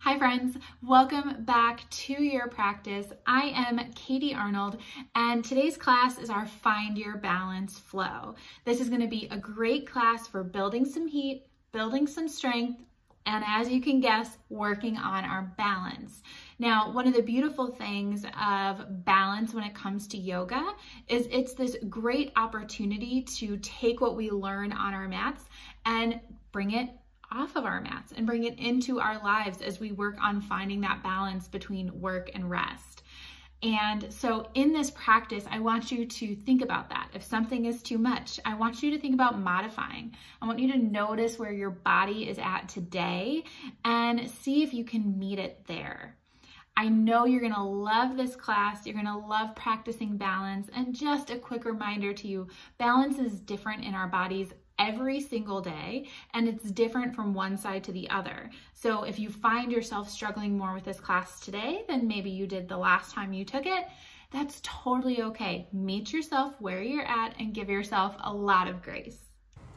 Hi friends, welcome back to your practice. I am Katie Arnold and today's class is our Find Your Balance flow. This is going to be a great class for building some heat, building some strength, and as you can guess, working on our balance. Now, one of the beautiful things of balance when it comes to yoga is it's this great opportunity to take what we learn on our mats and bring it off of our mats and bring it into our lives as we work on finding that balance between work and rest. And so in this practice, I want you to think about that. If something is too much, I want you to think about modifying. I want you to notice where your body is at today and see if you can meet it there. I know you're gonna love this class. You're gonna love practicing balance. And just a quick reminder to you, balance is different in our bodies every single day, and it's different from one side to the other. So if you find yourself struggling more with this class today than maybe you did the last time you took it, that's totally okay. Meet yourself where you're at and give yourself a lot of grace.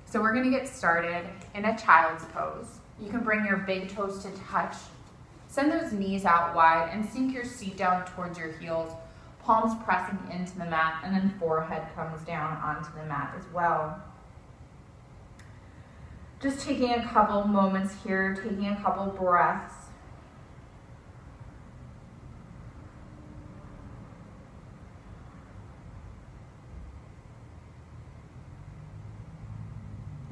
So we're gonna get started in a child's pose. You can bring your big toes to touch. Send those knees out wide and sink your seat down towards your heels, palms pressing into the mat, and then forehead comes down onto the mat as well. Just taking a couple moments here, taking a couple breaths.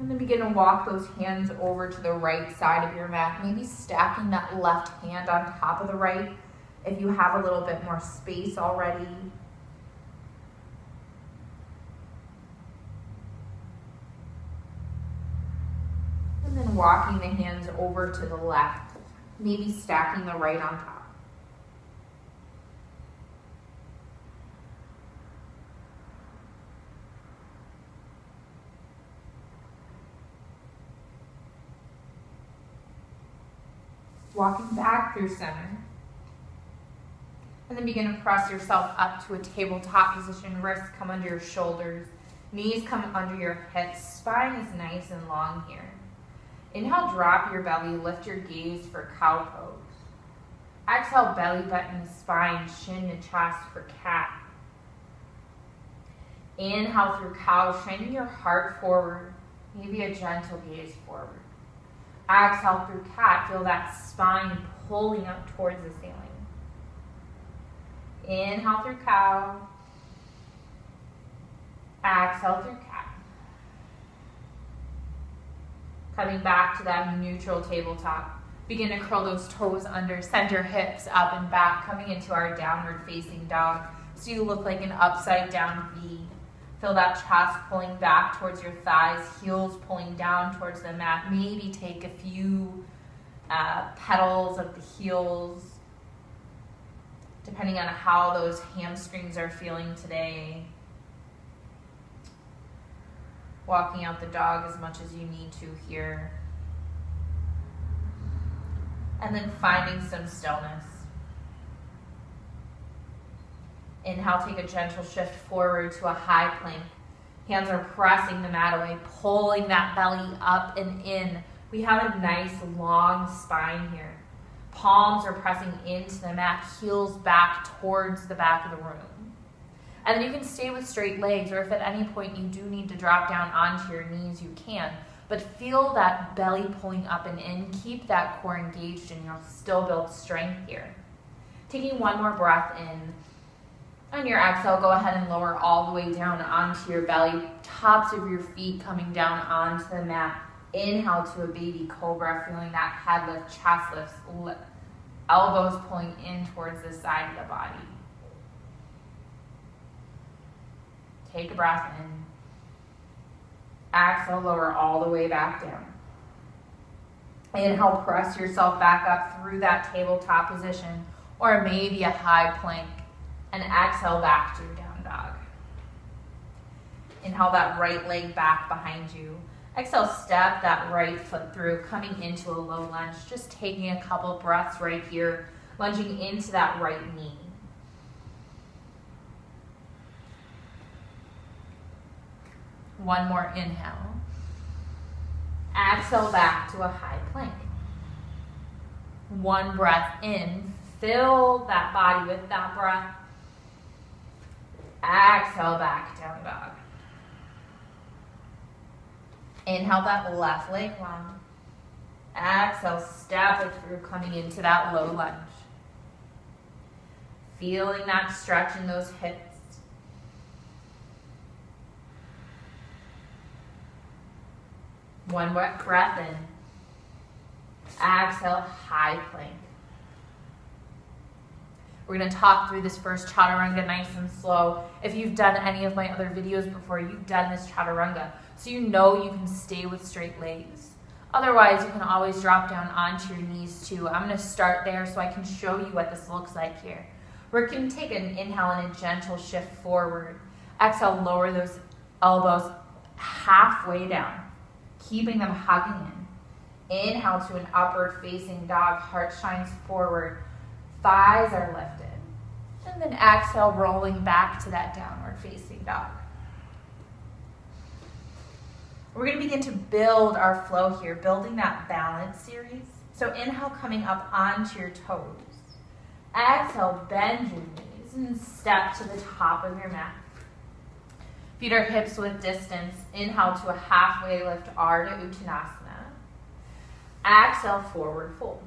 And then begin to walk those hands over to the right side of your mat, maybe stacking that left hand on top of the right if you have a little bit more space already. And then walking the hands over to the left, maybe stacking the right on top. Walking back through center. And then begin to press yourself up to a tabletop position. Wrists come under your shoulders. Knees come under your hips. Spine is nice and long here. Inhale, drop your belly, lift your gaze for cow pose. Exhale, belly button, spine, shin to chest for cat. Inhale through cow, shining your heart forward, maybe a gentle gaze forward. Exhale through cat, feel that spine pulling up towards the ceiling. Inhale through cow. Exhale through cat. Coming back to that neutral tabletop. Begin to curl those toes under, send your hips up and back, coming into our downward facing dog. So you look like an upside down V. Feel that chest pulling back towards your thighs, heels pulling down towards the mat. Maybe take a few petals of the heels, depending on how those hamstrings are feeling today. Walking out the dog as much as you need to here. And then finding some stillness. Inhale, take a gentle shift forward to a high plank. Hands are pressing the mat away, pulling that belly up and in. We have a nice long spine here. Palms are pressing into the mat, heels back towards the back of the room. And then you can stay with straight legs, or if at any point you do need to drop down onto your knees, you can. But feel that belly pulling up and in. Keep that core engaged and you'll still build strength here. Taking one more breath in. On your exhale, go ahead and lower all the way down onto your belly. Tops of your feet coming down onto the mat. Inhale to a baby cobra, feeling that head lift, chest lifts, elbows pulling in towards the side of the body. Take a breath in. Exhale, lower all the way back down. Inhale, press yourself back up through that tabletop position, or maybe a high plank. And exhale back to your down dog. Inhale that right leg back behind you. Exhale, step that right foot through, coming into a low lunge. Just taking a couple breaths right here, lunging into that right knee. One more inhale. Exhale back to a high plank. One breath in. Fill that body with that breath. Exhale, back, down dog. Inhale that left leg long. Exhale, step it through, coming into that low lunge. Feeling that stretch in those hips. One breath in. Exhale, high plank. We're going to talk through this first Chaturanga nice and slow. If you've done any of my other videos before, you've done this Chaturanga, so you know you can stay with straight legs. Otherwise, you can always drop down onto your knees too. I'm going to start there so I can show you what this looks like here. We're going to take an inhale and a gentle shift forward. Exhale, lower those elbows halfway down, keeping them hugging in. Inhale to an upward facing dog, heart shines forward, thighs are lifted. And then exhale, rolling back to that downward facing dog. We're going to begin to build our flow here, building that balance series. So inhale, coming up onto your toes. Exhale, bend your knees and step to the top of your mat. Feet are hips width distance. Inhale to a halfway lift, Ardha Uttanasana. Exhale, forward fold.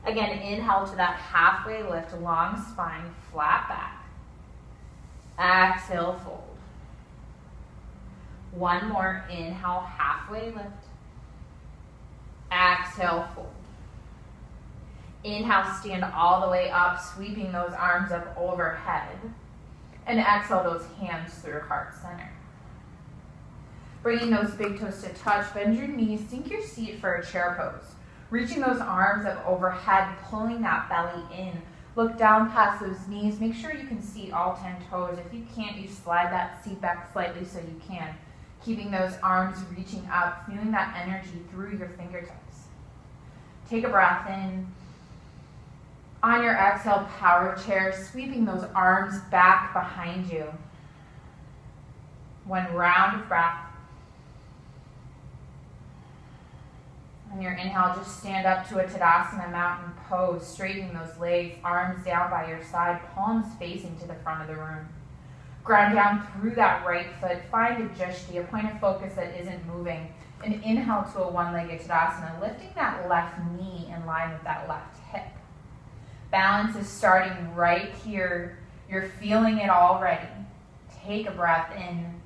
Again, inhale to that halfway lift, long spine, flat back. Exhale, fold. One more, inhale, halfway lift. Exhale, fold. Inhale, stand all the way up, sweeping those arms up overhead. And exhale those hands through heart center. Bringing those big toes to touch, bend your knees, sink your seat for a chair pose. Reaching those arms up overhead, pulling that belly in. Look down past those knees. Make sure you can see all 10 toes. If you can't, you slide that seat back slightly so you can. Keeping those arms reaching up, feeling that energy through your fingertips. Take a breath in. On your exhale, power chair, sweeping those arms back behind you. One round of breath. On your inhale, just stand up to a Tadasana mountain pose, straightening those legs, arms down by your side, palms facing to the front of the room. Ground down through that right foot, find a drishti, a point of focus that isn't moving, and inhale to a one-legged Tadasana, lifting that left knee in line with that left hip. Balance is starting right here. You're feeling it already. Take a breath in.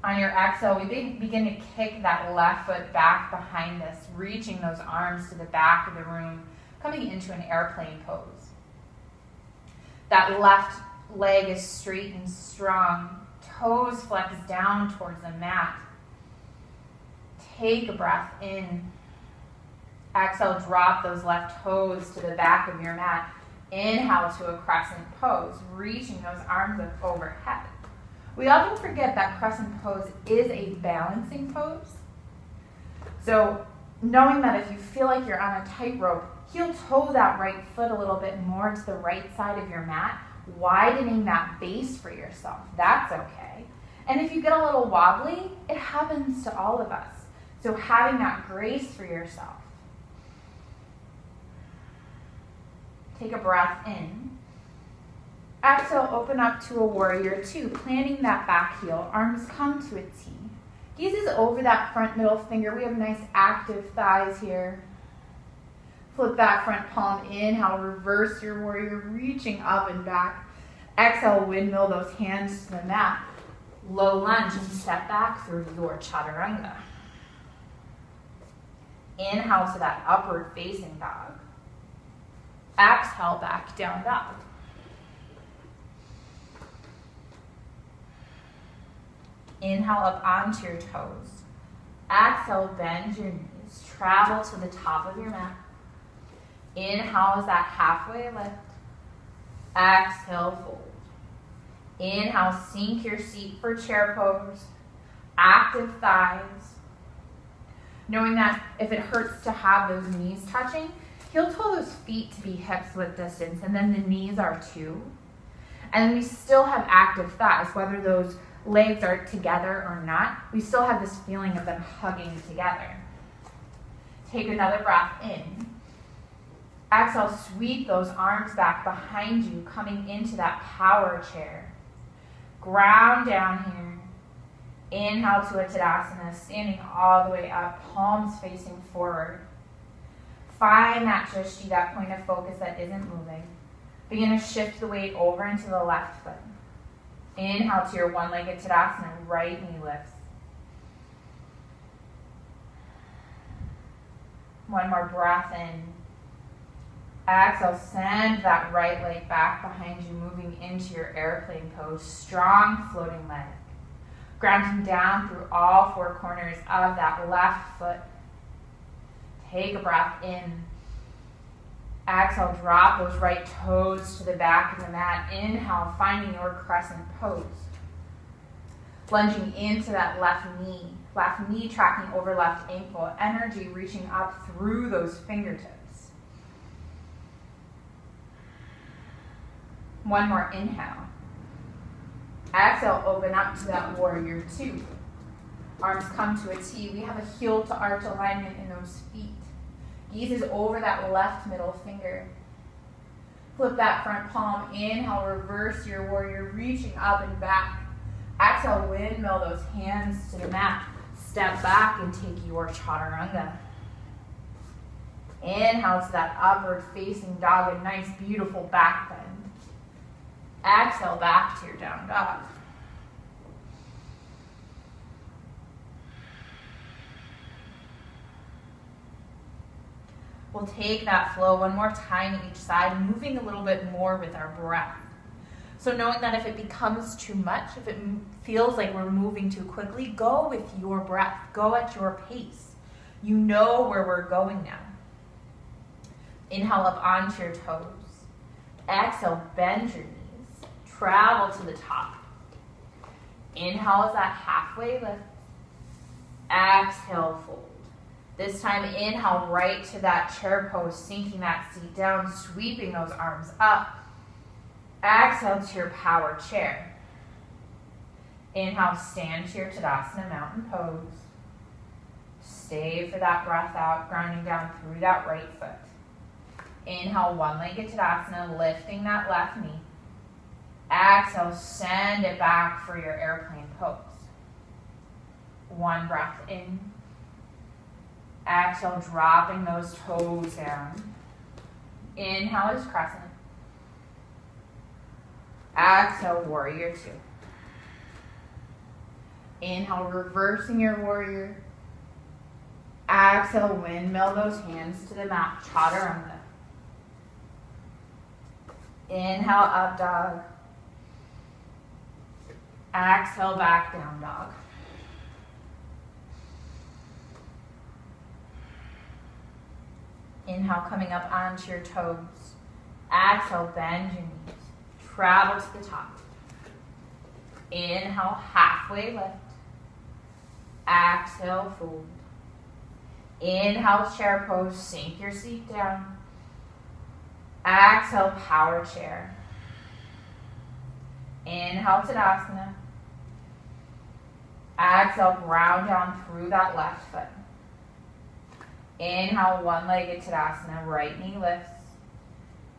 On your exhale, we begin to kick that left foot back behind us, reaching those arms to the back of the room, coming into an airplane pose. That left leg is straight and strong. Toes flex down towards the mat. Take a breath in. Exhale, drop those left toes to the back of your mat. Inhale to a crescent pose, reaching those arms up overhead. We often forget that crescent pose is a balancing pose. So knowing that if you feel like you're on a tightrope, heel toe that right foot a little bit more to the right side of your mat, widening that base for yourself. That's okay. And if you get a little wobbly, it happens to all of us. So having that grace for yourself. Take a breath in. Exhale, open up to a warrior two, planting that back heel. Arms come to a T. Gaze is over that front middle finger. We have nice active thighs here. Flip that front palm. Inhale, reverse your warrior, reaching up and back. Exhale, windmill those hands to the mat. Low lunge and step back through your Chaturanga. Inhale to that upward facing dog. Exhale, back down dog. Inhale up onto your toes. Exhale, bend your knees. Travel to the top of your mat. Inhale is that halfway lift. Exhale, fold. Inhale, sink your seat for chair pose. Active thighs. Knowing that if it hurts to have those knees touching, heel toe those feet to be hips width distance, and then the knees are too. And then we still have active thighs, whether those legs are together or not, we still have this feeling of them hugging together. Take another breath in. Exhale, sweep those arms back behind you, coming into that power chair. Ground down here. Inhale to a Tadasana, standing all the way up, palms facing forward. Find that drishti, that point of focus that isn't moving. Begin to shift the weight over into the left foot. Inhale to your one-legged Tadasana, right knee lifts. One more breath in. Exhale, send that right leg back behind you, moving into your airplane pose. Strong floating leg. Grounding down through all four corners of that left foot. Take a breath in. Exhale, drop those right toes to the back of the mat. Inhale, finding your crescent pose. Lunging into that left knee tracking over left ankle. Energy reaching up through those fingertips. One more inhale. Exhale, open up to that warrior two. Arms come to a T. We have a heel to arch alignment in those feet. Gaze is over that left middle finger. Flip that front palm. Inhale, reverse your warrior, reaching up and back. Exhale, windmill those hands to the mat. Step back and take your Chaturanga. Inhale to that upward facing dog, a nice beautiful back bend. Exhale, back to your down dog. We'll take that flow one more time each side, moving a little bit more with our breath. So knowing that if it becomes too much, if it feels like we're moving too quickly, go with your breath. Go at your pace. You know where we're going now. Inhale up onto your toes. Exhale, bend your knees. Travel to the top. Inhale as that halfway lift. Exhale, fold. This time, inhale right to that chair pose, sinking that seat down, sweeping those arms up. Exhale to your power chair. Inhale, stand to your Tadasana mountain pose. Stay for that breath out, grounding down through that right foot. Inhale, one-legged Tadasana, lifting that left knee. Exhale, send it back for your airplane pose. One breath in. Exhale, dropping those toes down. Inhale is crescent. Exhale, warrior two. Inhale, reversing your warrior. Exhale, windmill those hands to the mat, Chaturanga. Inhale, up dog. Exhale, back down dog. Inhale, coming up onto your toes. Exhale, bend your knees. Travel to the top. Inhale, halfway lift. Exhale, fold. Inhale, chair pose. Sink your seat down. Exhale, power chair. Inhale, Tadasana. Exhale, ground down through that left foot. Inhale, one-legged Tadasana, right knee lifts.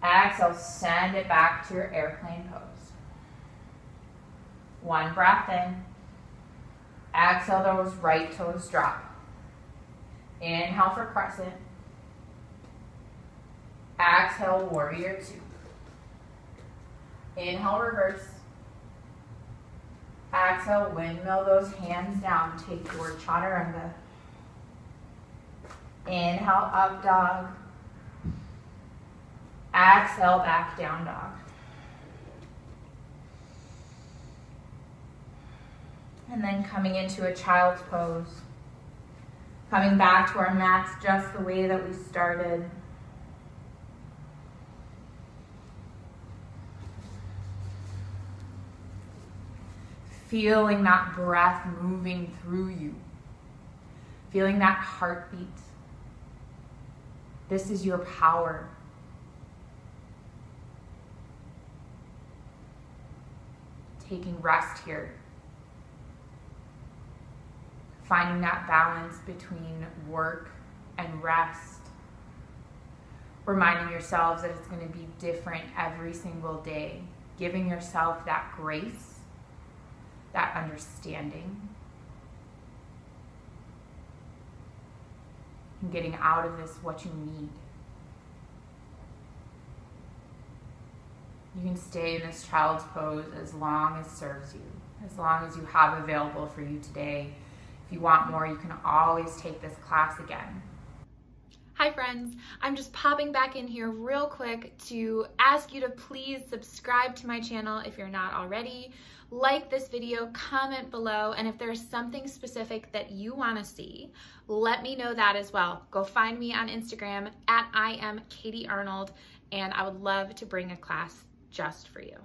Exhale, send it back to your airplane pose. One breath in. Exhale, those right toes drop. Inhale for crescent. Exhale, warrior two. Inhale, reverse. Exhale, windmill those hands down. Take your Chaturanga. Inhale, up dog. Exhale, back down dog. And then coming into a child's pose. Coming back to our mats just the way that we started. Feeling that breath moving through you. Feeling that heartbeat. This is your power. Taking rest here. Finding that balance between work and rest. reminding yourselves that it's going to be different every single day, giving yourself that grace, that understanding, and getting out of this what you need. You can stay in this child's pose as long as serves you, as long as you have available for you today. If you want more, you can always take this class again. Hi friends, I'm just popping back in here real quick to ask you to please subscribe to my channel if you're not already, like this video, comment below, and if there's something specific that you want to see, let me know that as well. Go find me on Instagram at I am Katie Arnold, and I would love to bring a class just for you.